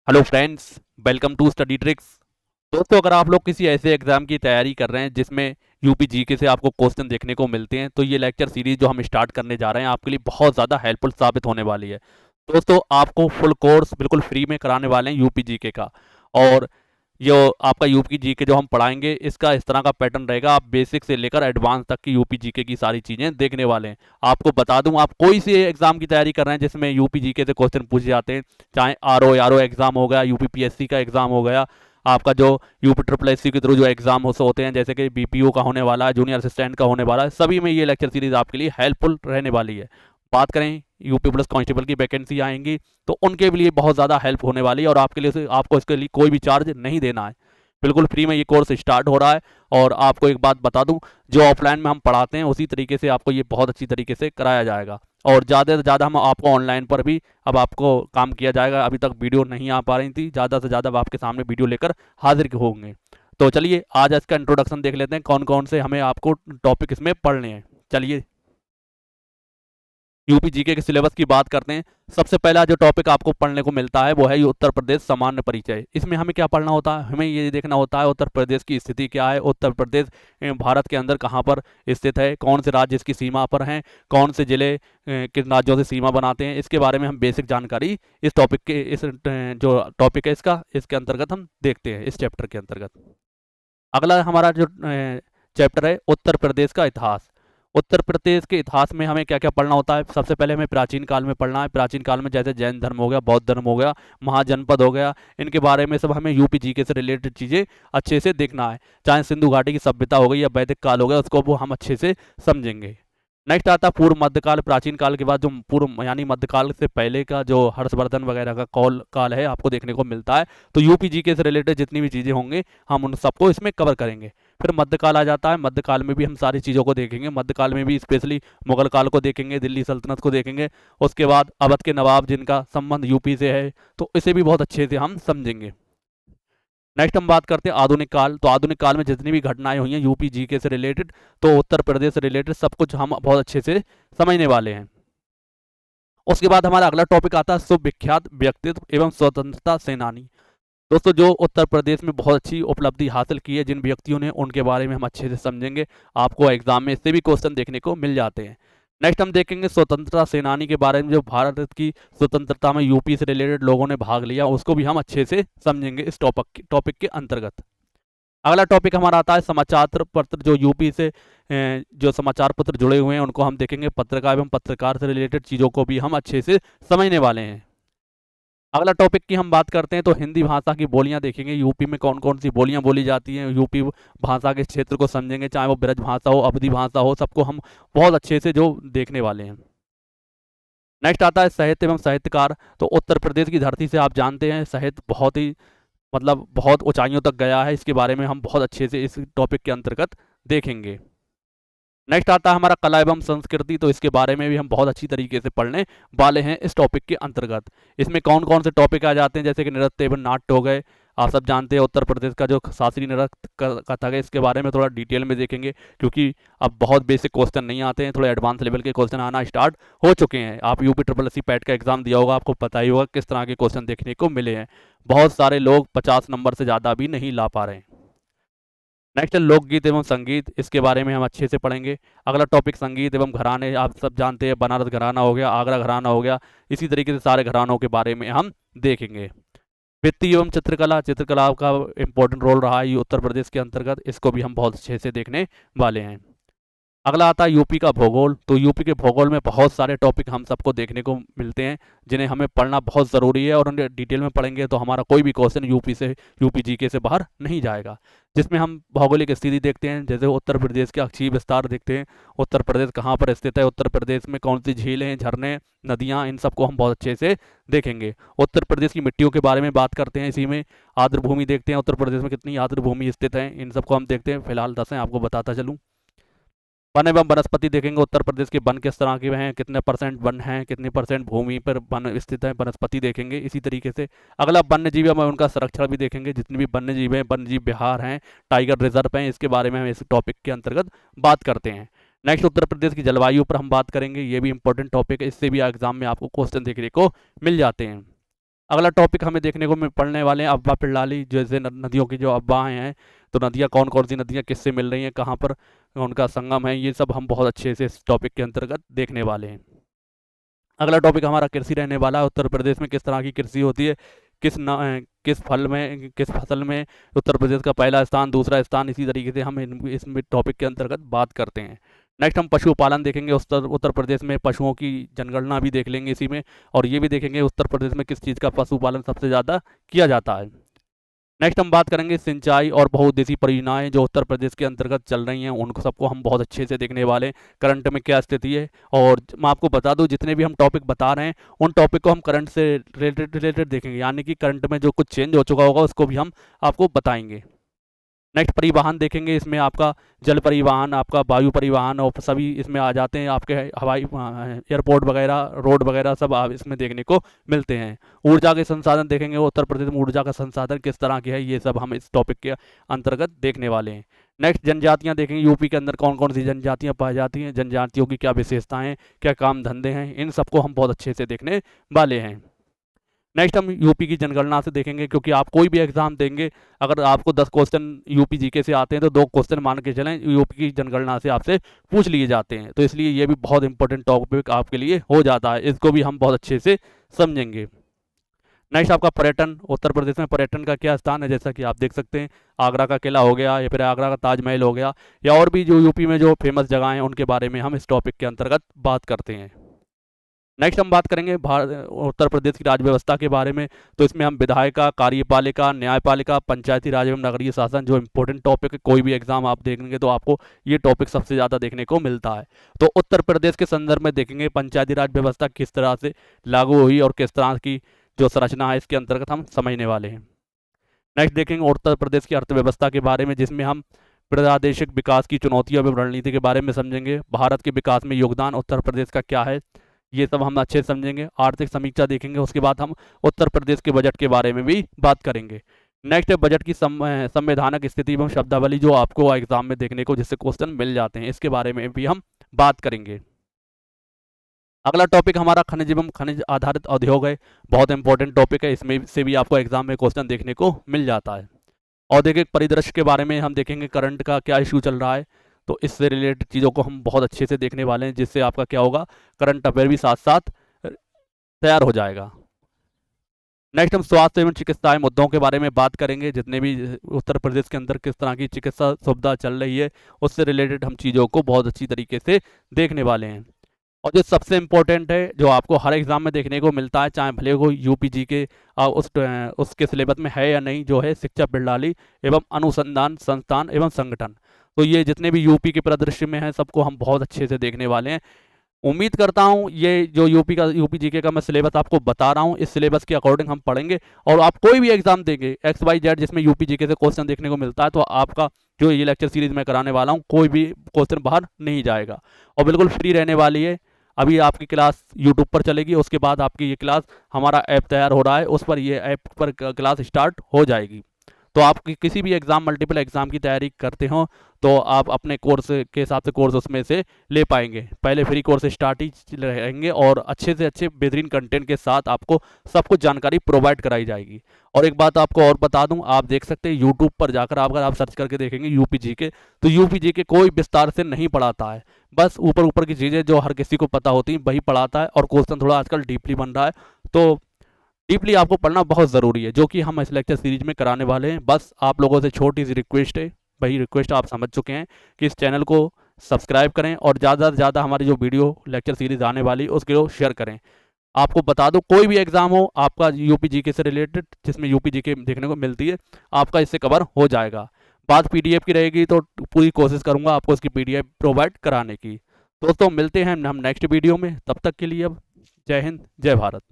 Hello friends, welcome to study tricks. दोस्तों, अगर आप लोग किसी ऐसे एग्जाम की तैयारी कर रहे हैं जिसमें यूपी जीके से आपको क्वेश्चन देखने को मिलते हैं, तो ये लेक्चर सीरीज जो हम स्टार्ट करने जा रहे हैं आपके लिए बहुत ज़्यादा हेल्पफुल साबित होने वाली है। दोस्तों, आपको फुल कोर्स बिल्कुल फ्री में कराने वाले हैं यूपी जीके का। और जो आपका यूपी जीके जो हम पढ़ाएंगे, इसका इस तरह का पैटर्न रहेगा, आप बेसिक से लेकर एडवांस तक की यूपी जीके की सारी चीज़ें देखने वाले हैं। आपको बता दूं, आप कोई से एग्जाम की तैयारी कर रहे हैं जिसमें यूपी जीके से क्वेश्चन पूछे जाते हैं, चाहे आरओ एग्जाम हो गया, यूपीपीएससी का एग्जाम हो गया, आपका जो यूपी ट्रिपल एस सी के थ्रू जो एग्जाम होते हैं, जैसे कि बीपीओ का होने वाला है, जूनियर असिस्टेंट का होने वाला है, सभी में ये लेक्चर सीरीज आपके लिए हेल्पफुल रहने वाली है। बात करें यूपी प्लस कांस्टेबल की वैकेंसी आएंगी, तो उनके लिए बहुत ज़्यादा हेल्प होने वाली है, और आपके लिए आपको इसके लिए कोई भी चार्ज नहीं देना है। बिल्कुल फ्री में ये कोर्स स्टार्ट हो रहा है। और आपको एक बात बता दूं, जो ऑफलाइन में हम पढ़ाते हैं उसी तरीके से आपको ये बहुत अच्छी तरीके से कराया जाएगा। और ज़्यादा से ज़्यादा हम आपको ऑनलाइन पर भी अब आपको काम किया जाएगा। अभी तक वीडियो नहीं आ पा रही थी, ज़्यादा से ज़्यादा अब आपके सामने वीडियो लेकर हाजिर होंगे। तो चलिए आज इसका इंट्रोडक्शन देख लेते हैं, कौन कौन से हमें आपको टॉपिक इसमें पढ़ने हैं। चलिए यूपी जीके के सिलेबस की बात करते हैं। सबसे पहला जो टॉपिक आपको पढ़ने को मिलता है वो है उत्तर प्रदेश सामान्य परिचय। इसमें हमें क्या पढ़ना होता है? हमें ये देखना होता है उत्तर प्रदेश की स्थिति क्या है, उत्तर प्रदेश भारत के अंदर कहाँ पर स्थित है, कौन से राज्य इसकी सीमा पर हैं, कौन से जिले किन राज्यों से सीमा बनाते हैं। इसके बारे में हम बेसिक जानकारी इस टॉपिक के जो टॉपिक है इसके अंतर्गत हम देखते हैं, इस चैप्टर के अंतर्गत। अगला हमारा जो चैप्टर है उत्तर प्रदेश का इतिहास। उत्तर प्रदेश के इतिहास में हमें क्या क्या पढ़ना होता है? सबसे पहले हमें प्राचीन काल में पढ़ना है। प्राचीन काल में जैसे जैन धर्म हो गया, बौद्ध धर्म हो गया, महाजनपद हो गया, इनके बारे में सब हमें यूपी जीके से रिलेटेड चीज़ें अच्छे से देखना है। चाहे सिंधु घाटी की सभ्यता हो गई या वैदिक काल हो गया, उसको वो हम अच्छे से समझेंगे। नेक्स्ट आता है पूर्व मध्यकाल। प्राचीन काल के बाद जो पूर्व यानी मध्यकाल से पहले का जो हर्षवर्धन वगैरह का काल है आपको देखने को मिलता है। तो यूपी जीके से रिलेटेड जितनी भी चीज़ें होंगी हम उन सबको इसमें कवर करेंगे। फिर मध्यकाल आ जाता है। मध्यकाल में भी हम सारी चीज़ों को देखेंगे। मध्यकाल में भी स्पेशली मुगल काल को देखेंगे, दिल्ली सल्तनत को देखेंगे। उसके बाद अवध के नवाब जिनका संबंध यूपी से है, तो इसे भी बहुत अच्छे से हम समझेंगे। नेक्स्ट हम बात करते हैं आधुनिक काल। तो आधुनिक काल में जितनी भी घटनाएं हुई हैं यूपी जीके से रिलेटेड, तो उत्तर प्रदेश से रिलेटेड सब कुछ हम बहुत अच्छे से समझने वाले हैं। उसके बाद हमारा अगला टॉपिक आता है सुविख्यात व्यक्तित्व एवं स्वतंत्रता सेनानी। दोस्तों, जो उत्तर प्रदेश में बहुत अच्छी उपलब्धि हासिल की है जिन व्यक्तियों ने, उनके बारे में हम अच्छे से समझेंगे। आपको एग्जाम में इससे भी क्वेश्चन देखने को मिल जाते हैं। नेक्स्ट हम देखेंगे स्वतंत्रता सेनानी के बारे में। जो भारत की स्वतंत्रता में यूपी से रिलेटेड लोगों ने भाग लिया, उसको भी हम अच्छे से समझेंगे इस टॉपिक के अंतर्गत। अगला टॉपिक हमारा आता है समाचार पत्र। जो यूपी से जो समाचार पत्र जुड़े हुए हैं उनको हम देखेंगे। पत्रकार एवं पत्रकार से रिलेटेड चीज़ों को भी हम अच्छे से समझने वाले हैं। अगला टॉपिक की हम बात करते हैं तो हिंदी भाषा की बोलियां देखेंगे। यूपी में कौन कौन सी बोलियां बोली जाती हैं, यूपी भाषा के क्षेत्र को समझेंगे, चाहे वो ब्रज भाषा हो, अवधी भाषा हो, सबको हम बहुत अच्छे से जो देखने वाले हैं। नेक्स्ट आता है साहित्य एवं साहित्यकार। तो उत्तर प्रदेश की धरती से आप जानते हैं साहित्य बहुत ही बहुत ऊंचाइयों तक गया है। इसके बारे में हम बहुत अच्छे से इस टॉपिक के अंतर्गत देखेंगे। नेक्स्ट आता है हमारा कला एवं संस्कृति। तो इसके बारे में भी हम बहुत अच्छी तरीके से पढ़ने वाले हैं इस टॉपिक के अंतर्गत। इसमें कौन कौन से टॉपिक आ जाते हैं, जैसे कि नृत्य एवं नाट्य हो गए। आप सब जानते हैं उत्तर प्रदेश का जो शास्त्रीय नृत्य कथक है, इसके बारे में थोड़ा डिटेल में देखेंगे, क्योंकि अब बहुत बेसिक क्वेश्चन नहीं आते हैं, थोड़े एडवांस लेवल के क्वेश्चन आना स्टार्ट हो चुके हैं। आप UP triple S C PET का एग्जाम दिया होगा, आपको पता ही होगा किस तरह के क्वेश्चन देखने को मिले हैं। बहुत सारे लोग 50 नंबर से ज़्यादा भी नहीं ला पा रहे हैं। नेक्स्ट है लोकगीत एवं संगीत। इसके बारे में हम अच्छे से पढ़ेंगे। अगला टॉपिक संगीत एवं घराने। आप सब जानते हैं बनारस घराना हो गया, आगरा घराना हो गया, इसी तरीके से सारे घरानों के बारे में हम देखेंगे। वित्तीय एवं चित्रकला। चित्रकला का इंपॉर्टेंट रोल रहा है उत्तर प्रदेश के अंतर्गत, इसको भी हम बहुत अच्छे से देखने वाले हैं। अगला आता है यूपी का भूगोल। तो यूपी के भूगोल में बहुत सारे टॉपिक हम सबको देखने को मिलते हैं जिन्हें हमें पढ़ना बहुत ज़रूरी है, और उन्हें डिटेल में पढ़ेंगे तो हमारा कोई भी क्वेश्चन यूपी जीके से बाहर नहीं जाएगा। जिसमें हम भौगोलिक स्थिति देखते हैं, जैसे उत्तर प्रदेश के अक्षीय विस्तार देखते हैं, उत्तर प्रदेश कहाँ पर स्थित है, उत्तर प्रदेश में कौन सी झीलें, झरने, नदियाँ, इन सबको हम बहुत अच्छे से देखेंगे। उत्तर प्रदेश की मिट्टियों के बारे में बात करते हैं। इसी में आर्द्र भूमि देखते हैं, उत्तर प्रदेश में कितनी आर्द्र भूमि स्थित है, इन सबको हम देखते हैं। फिलहाल 10 हैं, आपको बताता चलूँ। वन एवं वनस्पति देखेंगे। उत्तर प्रदेश के वन किस तरह के हैं, कितने परसेंट वन हैं, कितनी परसेंट भूमि पर वन स्थित है, वनस्पति देखेंगे। इसी तरीके से अगला वन्य जीव है, उनका संरक्षण भी देखेंगे। जितने भी वन्य जीव हैं, वन्य जीव विहार हैं, टाइगर रिजर्व हैं, इसके बारे में हम इस टॉपिक के अंतर्गत बात करते हैं। नेक्स्ट उत्तर प्रदेश की जलवायु पर हम बात करेंगे। ये भी इंपॉर्टेंट टॉपिक है, इससे भी एग्जाम में आपको क्वेश्चन देखने को मिल जाते हैं। अगला टॉपिक हमें देखने को पढ़ने वाले हैं अफवाह प्रणाली, जैसे नदियों की जो अफवाहें हैं, तो नदियाँ कौन कौन सी नदियाँ किससे मिल रही हैं, कहाँ पर उनका संगम है, ये सब हम बहुत अच्छे से इस टॉपिक के अंतर्गत देखने वाले हैं। अगला टॉपिक हमारा कृषि रहने वाला है। उत्तर प्रदेश में किस तरह की कृषि होती है, किस फल में, किस फसल में उत्तर प्रदेश का पहला स्थान, दूसरा स्थान, इसी तरीके से हम इस टॉपिक के अंतर्गत बात करते हैं। नेक्स्ट हम पशुपालन देखेंगे। उत्तर प्रदेश में पशुओं की जनगणना भी देख लेंगे इसी में, और ये भी देखेंगे उत्तर प्रदेश में किस चीज़ का पशुपालन सबसे ज़्यादा किया जाता है। नेक्स्ट हम बात करेंगे सिंचाई और बहुउद्देशीय परियोजनाएं जो उत्तर प्रदेश के अंतर्गत चल रही हैं, उनको सबको हम बहुत अच्छे से देखने वाले हैं, करंट में क्या स्थिति है। और मैं आपको बता दूं, जितने भी हम टॉपिक बता रहे हैं उन टॉपिक को हम करंट से रिलेटेड देखेंगे, यानी कि करंट में जो कुछ चेंज हो चुका होगा उसको भी हम आपको बताएंगे। नेक्स्ट परिवहन देखेंगे, इसमें आपका जल परिवहन, आपका वायु परिवहन और सभी इसमें आ जाते हैं। आपके हवाई एयरपोर्ट वगैरह, रोड वगैरह सब आप इसमें देखने को मिलते हैं। ऊर्जा के संसाधन देखेंगे, उत्तर प्रदेश में ऊर्जा का संसाधन किस तरह के है, ये सब हम इस टॉपिक के अंतर्गत देखने वाले हैं। नेक्स्ट जनजातियाँ देखेंगे, यूपी के अंदर कौन कौन सी जनजातियाँ पाई जाती हैं, जनजातियों की क्या विशेषताएँ, क्या काम धंधे हैं, इन सबको हम बहुत अच्छे से देखने वाले हैं। नेक्स्ट हम यूपी की जनगणना से देखेंगे, क्योंकि आप कोई भी एग्जाम देंगे, अगर आपको 10 क्वेश्चन यूपी जीके से आते हैं तो 2 क्वेश्चन मान के चलें यूपी की जनगणना से आपसे पूछ लिए जाते हैं, तो इसलिए ये भी बहुत इंपॉर्टेंट टॉपिक आपके लिए हो जाता है, इसको भी हम बहुत अच्छे से समझेंगे। नेक्स्ट आपका पर्यटन, उत्तर प्रदेश में पर्यटन का क्या स्थान है, जैसा कि आप देख सकते हैं आगरा का किला हो गया, या फिर आगरा का ताजमहल हो गया, या और भी जो यूपी में जो फेमस जगह हैं उनके बारे में हम इस टॉपिक के अंतर्गत बात करते हैं। नेक्स्ट हम बात करेंगे उत्तर प्रदेश की राज्य व्यवस्था के बारे में, तो इसमें हम विधायिका, कार्यपालिका, न्यायपालिका, पंचायती राज एवं नगरीय शासन, जो इंपॉर्टेंट टॉपिक है, कोई भी एग्जाम आप देखेंगे तो आपको ये टॉपिक सबसे ज़्यादा देखने को मिलता है। तो उत्तर प्रदेश के संदर्भ में देखेंगे पंचायती राज व्यवस्था किस तरह से लागू हुई और किस तरह की जो संरचना है इसके अंतर्गत हम समझने वाले हैं। नेक्स्ट देखेंगे उत्तर प्रदेश की अर्थव्यवस्था के बारे में, जिसमें हम प्रादेशिक विकास की चुनौतियों एवं रणनीति के बारे में समझेंगे, भारत के विकास में योगदान उत्तर प्रदेश का क्या है, ये सब हम अच्छे से समझेंगे। आर्थिक समीक्षा देखेंगे, उसके बाद हम उत्तर प्रदेश के बजट के बारे में भी बात करेंगे। नेक्स्ट है बजट की संवैधानिक स्थिति एवं शब्दावली, जो आपको एग्जाम में देखने को जिससे क्वेश्चन मिल जाते हैं, इसके बारे में भी हम बात करेंगे। अगला टॉपिक हमारा खनिज एवं खनिज आधारित उद्योग है, बहुत इंपॉर्टेंट टॉपिक है, इसमें से भी आपको एग्जाम में क्वेश्चन देखने को मिल जाता है। औद्योगिक परिदृश्य के बारे में हम देखेंगे, करंट का क्या इशू चल रहा है, तो इससे रिलेटेड चीज़ों को हम बहुत अच्छे से देखने वाले हैं, जिससे आपका क्या होगा, करंट अफेयर भी साथ साथ तैयार हो जाएगा। नेक्स्ट हम स्वास्थ्य एवं चिकित्सा मुद्दों के बारे में बात करेंगे, जितने भी उत्तर प्रदेश के अंदर किस तरह की चिकित्सा सुविधा चल रही है उससे रिलेटेड हम चीज़ों को बहुत अच्छी तरीके से देखने वाले हैं। और जो सबसे इम्पोर्टेंट है, जो आपको हर एग्जाम में देखने को मिलता है, चाहे भले वो यूपी जी के उसके सिलेबस में है या नहीं, जो है शिक्षा प्रणाली एवं अनुसंधान संस्थान एवं संगठन, तो ये जितने भी यूपी के परिदृश्य में हैं सबको हम बहुत अच्छे से देखने वाले हैं। उम्मीद करता हूँ ये जो यूपी जीके का मैं सिलेबस आपको बता रहा हूँ, इस सिलेबस के अकॉर्डिंग हम पढ़ेंगे, और आप कोई भी एग्जाम देंगे XYZ जिसमें यूपी जीके से क्वेश्चन देखने को मिलता है, तो आपका जो ये लेक्चर सीरीज मैं कराने वाला हूँ कोई भी क्वेश्चन बाहर नहीं जाएगा, और बिल्कुल फ्री रहने वाली है। अभी आपकी क्लास यूट्यूब पर चलेगी, उसके बाद आपकी ये क्लास, हमारा ऐप तैयार हो रहा है, उस पर ये ऐप पर क्लास स्टार्ट हो जाएगी। तो आप किसी भी एग्ज़ाम, मल्टीपल एग्ज़ाम की तैयारी करते हो तो आप अपने कोर्स के हिसाब से कोर्स उसमें से ले पाएंगे। पहले फ्री कोर्स स्टार्ट ही रहेंगे, और अच्छे से अच्छे बेहतरीन कंटेंट के साथ आपको सब कुछ जानकारी प्रोवाइड कराई जाएगी। और एक बात आपको और बता दूं, आप देख सकते हैं यूट्यूब पर जाकर अगर आप सर्च करके देखेंगे यूपी जीके, तो यूपी जीके कोई विस्तार से नहीं पढ़ाता है, बस ऊपर ऊपर की चीज़ें जो हर किसी को पता होती हैं वही पढ़ाता है, और क्वेश्चन थोड़ा आजकल डीपली बन रहा है, तो डीपली आपको पढ़ना बहुत ज़रूरी है, जो कि हम इस लेक्चर सीरीज में कराने वाले हैं। बस आप लोगों से छोटी सी रिक्वेस्ट है, वही रिक्वेस्ट आप समझ चुके हैं कि इस चैनल को सब्सक्राइब करें, और ज़्यादा से ज़्यादा हमारी जो वीडियो लेक्चर सीरीज आने वाली उसको शेयर करें। आपको बता दो, कोई भी एग्जाम हो आपका यूपी जीके से रिलेटेड, जिसमें यूपी जीके देखने को मिलती है, आपका इससे कवर हो जाएगा। बात PDF की रहेगी तो पूरी कोशिश करूँगा आपको इसकी PDF प्रोवाइड कराने की। दोस्तों मिलते हैं हम नेक्स्ट वीडियो में, तब तक के लिए अब जय हिंद, जय भारत।